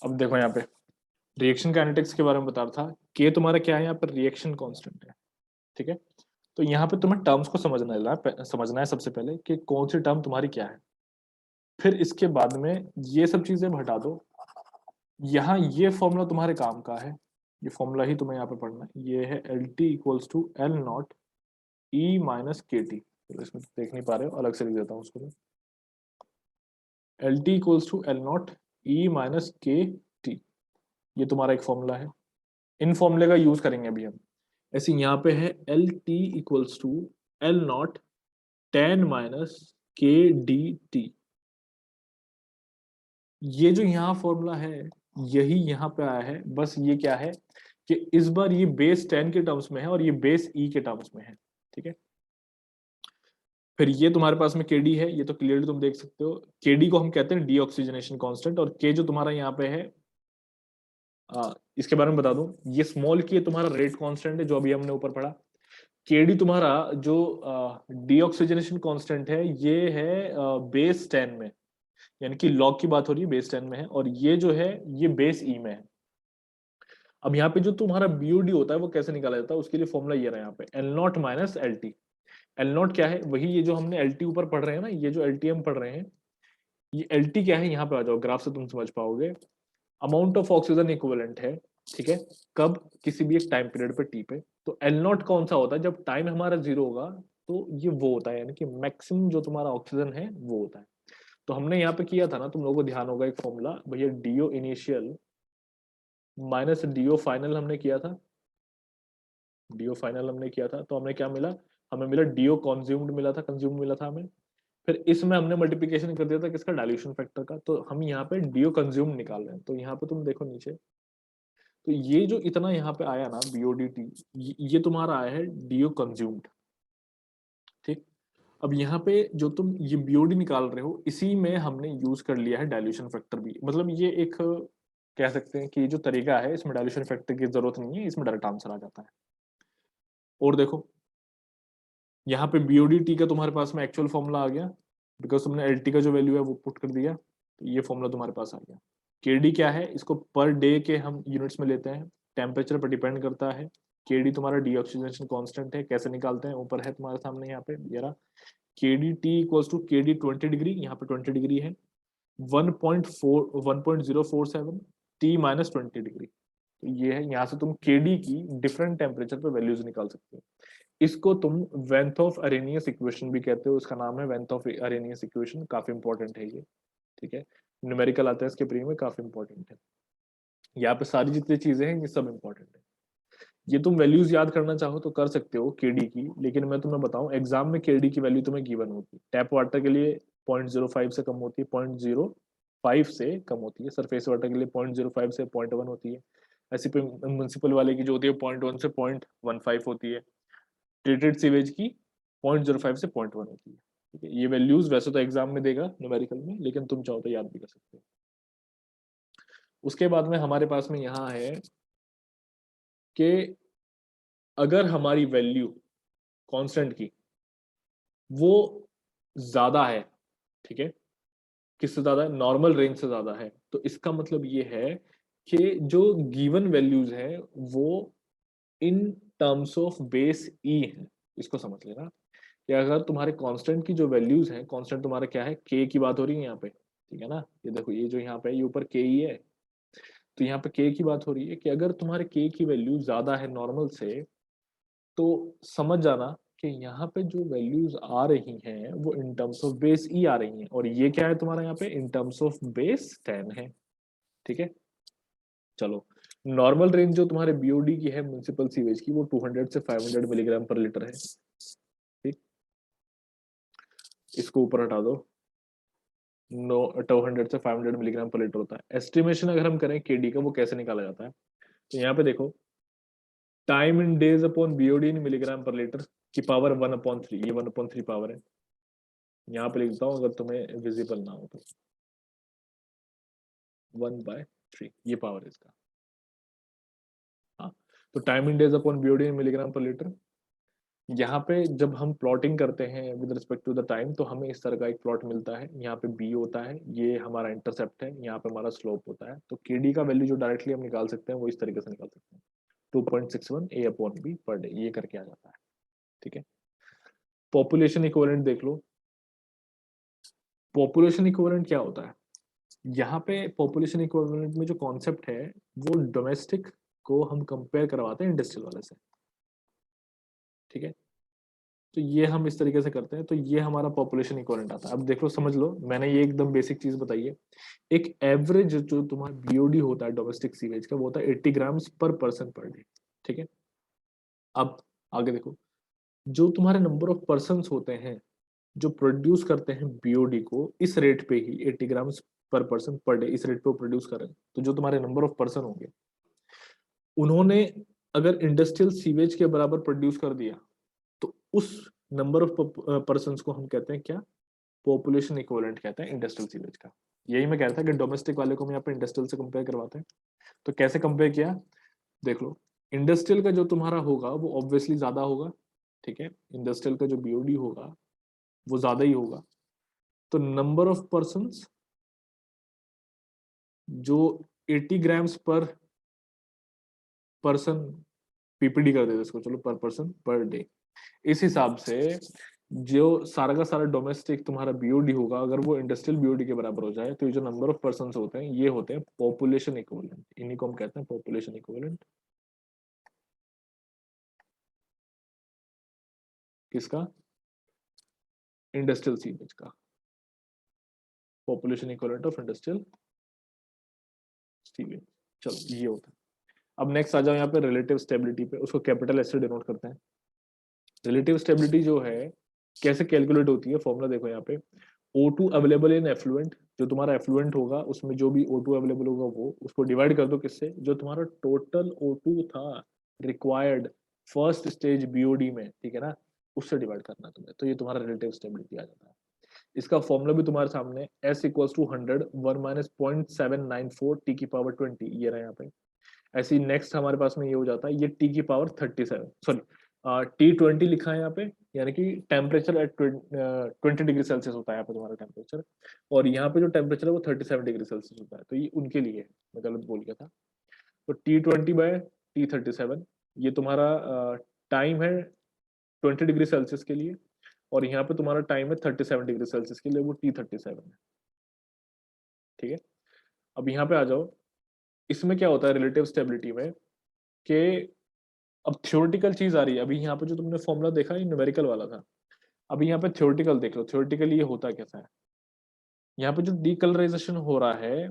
अब देखो यहाँ पे रिएक्शन काइनेटिक्स के बारे में बता रहा था। के तुम्हारा क्या है यहाँ पर, रिएक्शन कांस्टेंट है, ठीक है। तो यहाँ पे तुम्हें टर्म्स को समझना है सबसे पहले कि कौन सी टर्म तुम्हारी क्या है। फिर इसके बाद में ये सब चीजें हटा दो। यहाँ ये फॉर्मूला तुम्हारे काम का है, ये फॉर्मूला ही तुम्हें यहाँ पे पढ़ना है। ये है L T equals to L naught E minus K T. इसमें देख नहीं पा रहे हो, अलग से लिख देता हूँ उसको मैं। L T equals to L naught E minus K T, ये तुम्हारा एक फॉर्मूला है। इन फॉर्मूले का यूज करेंगे अभी हम। ऐसे यहाँ पे है L T equals to L not ten minus K D T. ये जो यहाँ फॉर्मूला है यही यहाँ पे आया है, बस ये क्या है कि इस बार ये बेस 10 के टर्म्स में है और ये बेस ई के टर्म्स में है, ठीक है। फिर ये तुम्हारे पास में केडी है, ये तो क्लियरली तुम देख सकते हो। केडी को हम कहते हैं डीऑक्सीजनेशन कांस्टेंट, और के जो तुम्हारा यहाँ पे है इसके बारे में बता दूं, ये स्मॉल के तुम्हारा रेट कांस्टेंट है जो अभी हमने ऊपर पढ़ा। केडी तुम्हारा जो डीऑक्सीजनेशन कांस्टेंट है ये है बेस 10 में, यानी कि लॉग की बात हो रही है, बेस 10 में है, और ये जो है ये बेस ई में है। अब यहाँ पे जो तुम्हारा बीओडी होता है वो कैसे निकाला जाता है, उसके लिए फॉर्मूला ये रहा यहाँ पे, L not minus L T. L not क्या है, वही ये जो हमने एल टी ऊपर पढ़ रहे हैं ना, ये जो एल टी हम पढ़ रहे हैं, ये एल टी क्या है, यहाँ पे आ जाओ, ग्राफ से तुम समझ पाओगे। अमाउंट ऑफ ऑक्सीजन इक्विवेलेंट है, ठीक है, कब, किसी भी एक टाइम पीरियड पे टी पे। तो एल नॉट कौन सा होता है, जब टाइम हमारा जीरो होगा तो ये वो होता है, यानी कि मैक्सिमम जो तुम्हारा ऑक्सीजन है वो होता है। तो हमने यहाँ पे किया था ना, तुम लोगों को ध्यान होगा, एक फॉर्मूला भैया, DO initial minus DO final हमने किया था। डीओ फाइनल हमने किया था तो हमें क्या मिला, हमें मिला डीओ कंज्यूम्ड मिला था, कंज्यूम मिला था हमें। फिर इसमें हमने मल्टीप्लिकेशन कर दिया था किसका, डाइल्यूशन फैक्टर का। तो हम यहाँ पे डीओ कंज्यूम निकाल रहे हैं, तो यहाँ पे तुम देखो नीचे, तो ये जो इतना यहाँ पे आया ना बीओडीटी, ये तुम्हारा आया है डीओ कंज्यूम्ड, ठीक। अब यहाँ पे जो तुम ये बीओडी निकाल रहे हो, इसी में हमने यूज कर लिया है डाइल्यूशन फैक्टर भी। मतलब ये एक कह सकते हैं कि जो तरीका है, इसमें डाइल्यूशन फैक्टर की जरूरत नहीं है, इसमें डायरेक्ट आंसर आ जाता है। और देखो यहाँ पे बीओडी टी का तुम्हारे पास में एक्चुअल फॉर्मूला आ गया, बिकॉज तुमने एल टी का जो वैल्यू है वो पुट कर दिया, तो ये फॉर्मूला तुम्हारे पास आ गया। केडी क्या है, इसको पर डे के हम यूनिट्स में लेते हैं, टेम्परेचर पर डिपेंड करता है। केडी तुम्हारा डीऑक्सीजनेशन कांस्टेंट है, कैसे निकालते हैं, ऊपर है तुम्हारे सामने यहाँ पे ये रहा। KD T equals to KD 20 degree, यहाँ पे 20 डिग्री है, 1.047 टी माइनस 20 डिग्री। तो ये है, यहाँ से तुम केडी की डिफरेंट टेम्परेचर पे वैल्यूज निकाल सकते हो। इसको तुम वेंथ ऑफ अरेनियस इक्वेशन भी कहते हो, इसका नाम है वेंथ ऑफ अरेनियस इक्वेशन, काफी इंपॉर्टेंट है ये, ठीक है। न्यूमेरिकल आता है इसके प्री में, काफी इंपॉर्टेंट है। यहाँ पे सारी जितनी चीजें हैं ये सब इंपॉर्टेंट है। ये तुम वैल्यूज याद करना चाहो तो कर सकते हो केडी की, लेकिन मैं तुम्हें बताऊं एग्जाम में केडी की वैल्यू तुम्हें गिवन होती है। टैप वाटर के लिए 0.05 से कम होती है, 0.05 से कम होती है। सरफेस वाटर के लिए 0.05 से 0.1 होती है। ऐसी पे म्यूनसिपल वाले की जो होती है 0.1 से 0.15 होती है। ट्रीटेड सीवेज की 0.05 से 0.1 होती है, ठीक है। ये वैल्यूज वैसे तो एग्जाम में देगा न्यूमेरिकल में, लेकिन तुम चाहो तो याद भी कर सकते हो। उसके बाद में हमारे पास में यहाँ है कि अगर हमारी वैल्यू कांस्टेंट की वो ज्यादा है, ठीक है, किससे ज्यादा है, नॉर्मल रेंज से ज्यादा है, तो इसका मतलब ये है कि जो गिवन वैल्यूज है वो इन टर्म्स ऑफ बेस ई है। इसको समझ लेना कि अगर तुम्हारे कांस्टेंट की जो वैल्यूज हैं, कांस्टेंट तुम्हारा क्या है, के की बात हो रही है यहाँ पे, ठीक है ना। ये देखो ये जो यहाँ पे ये ऊपर के ही है, तो यहाँ पे के की बात हो रही है कि अगर तुम्हारे के की वैल्यू ज्यादा है नॉर्मल से, तो समझ जाना कि यहाँ पे जो वैल्यूज आ रही हैं वो इन टर्म्स ऑफ बेस ई आ रही हैं, और ये क्या है तुम्हारा यहाँ पे इन टर्म्स ऑफ बेस 10 है, ठीक है। चलो, नॉर्मल रेंज जो तुम्हारे बीओडी की है म्युनिसिपल सीवेज की, वो 200 से 500 मिलीग्राम पर लीटर है, ठीक। इसको ऊपर हटा दो, नो 200 से 500 मिलीग्राम पर लीटर होता है। एस्टिमेशन अगर हम करें केडी का, वो कैसे निकाला जाता है, तो यहाँ पे देखो, time in days upon BOD in milligram per litre की पावर 1/3, ये 1/3 पावर है। यहाँ पे लिखता हूँ अगर तुम्हें विजिबल ना हो तो, 1/3 ये पावर है इसका। हाँ, तो time in days upon BOD in milligram per litre, यहाँ पे जब हम प्लॉटिंग करते हैं with respect to the time, तो हमें इस तरह का एक प्लॉट मिलता है। यहाँ पे बी होता है, ये हमारा इंटरसेप्ट है, यहाँ पे हमारा स्लोप होता है। तो के डी का वैल्यू जो डायरेक्टली हम निकाल सकते हैं वो इस तरीके से निकाल सकते हैं, 2.61 ए अपॉन बी पर डे, ये करके आ जाता है। ठीक है, पॉपुलेशन इक्विवेलेंट देख लो। पॉपुलेशन इक्विवेलेंट क्या होता है? यहाँ पे पॉपुलेशन इक्विवेलेंट में जो कॉन्सेप्ट है वो डोमेस्टिक को हम कंपेयर करवाते हैं इंडस्ट्रियल वाले से। ठीक है, तो ये हम इस तरीके से करते हैं, तो ये हमारा पॉपुलेशन इक्विवेलेंट आता है। अब देख लो, समझ लो, मैंने ये एकदम बेसिक चीज बताई है। एक एवरेज जो तुम्हारा बीओडी होता है डोमेस्टिक सीवेज का, वो होता है 80 ग्राम्स पर पर्सन पर डे। ठीक है, अब आगे देखो, जो तुम्हारे नंबर ऑफ पर्सन होते हैं जो प्रोड्यूस करते हैं बीओडी को इस रेट पे ही, 80 ग्राम्स पर पर्सन पर डे, इस रेट पे वो प्रोड्यूस कर रहे हैं, तो जो तुम्हारे नंबर ऑफ पर्सन होंगे उन्होंने अगर इंडस्ट्रियल सीवेज के बराबर प्रोड्यूस कर दिया, तो उस नंबर ऑफ पर्सन को हम कहते हैं क्या? पॉपुलेशन इक्विवेलेंट कहते हैं इंडस्ट्रियल सीवेज का। यही मैं कह रहा था कि डोमेस्टिक वाले को हम यहाँ पे इंडस्ट्रियल से कंपेयर करवाते हैं। तो कैसे कंपेयर किया, देख लो। इंडस्ट्रियल का जो तुम्हारा होगा वो ऑब्वियसली ज्यादा होगा। ठीक है, इंडस्ट्रियल का जो बीओडी होगा वो ज्यादा ही होगा। तो नंबर ऑफ पर्सन्स जो 80 ग्राम्स पर पर्सन, पीपीडी कर देते इसको, चलो, पर पर्सन पर डे, इस हिसाब से जो सारा का सारा डोमेस्टिक तुम्हारा बीओडी होगा, अगर वो इंडस्ट्रियल बीओडी के बराबर हो जाए, तो ये जो नंबर ऑफ पर्सन होते हैं ये होते हैं पॉपुलेशन इक्विवेलेंट। इन्हीं को हम कहते हैं पॉपुलेशन इक्विवेलेंट। किसका? इंडस्ट्रियल सीवेज का, population equivalent of industrial sewage. चलो, ये होता है। अब नेक्स्ट आ जाओ यहाँ पे रिलेटिव स्टेबिलिटी पे, उसको कैपिटल एस से डिनोट करते हैं। रिलेटिव स्टेबिलिटी जो है कैसे कैलकुलेट होती है, फॉर्मूला देखो यहाँ पे। O2 अवेलेबल इन एफ्लुएंट, जो तुम्हारा एफ्लुएंट होगा उसमें जो भी O2 अवेलेबल होगा वो, उसको डिवाइड कर दो किससे? जो तुम्हारा टोटल O2 था रिक्वायर्ड फर्स्ट स्टेज बीओडी में, ठीक है ना, उससे डिवाइड करना तुम्हें, तो ये तुम्हारा रिलेटिव स्टेबिलिटी आ जाता है। इसका फॉर्मूला भी तुम्हारे सामने, S equals to 100 1 minus 0.794 T की पावर 20, ये रहा यहाँ पे। ऐसे ही नेक्स्ट हमारे पास में ये हो जाता है, ये टी की पावर 37, सॉरी T20 लिखा है यहाँ पे, यानी कि टेम्परेचर एट 20 डिग्री सेल्सियस होता है यहाँ पे तुम्हारा टेम्परेचर, और यहाँ पे जो टेम्परेचर है वो 37 डिग्री सेल्सियस होता है, तो ये उनके लिए है, मैं गलत बोल गया था। तो T20/T37, ये तुम्हारा टाइम है 20 डिग्री सेल्सियस के लिए, और यहाँ पे तुम्हारा टाइम है 37 डिग्री सेल्सियस के लिए, वो T37 है। ठीक है, अब यहाँ पे आ जाओ, इसमें क्या होता है रिलेटिव स्टेबिलिटी में, कि अब थ्योरेटिकल चीज आ रही है। अभी यहाँ पे जो तुमने फॉर्मूला देखा ये न्यूमेरिकल वाला था, अभी यहाँ पे थ्योरेटिकल देख लो। थ्योरेटिकली ये होता कैसा है, यहाँ पे जो डीकलराइजेशन हो रहा है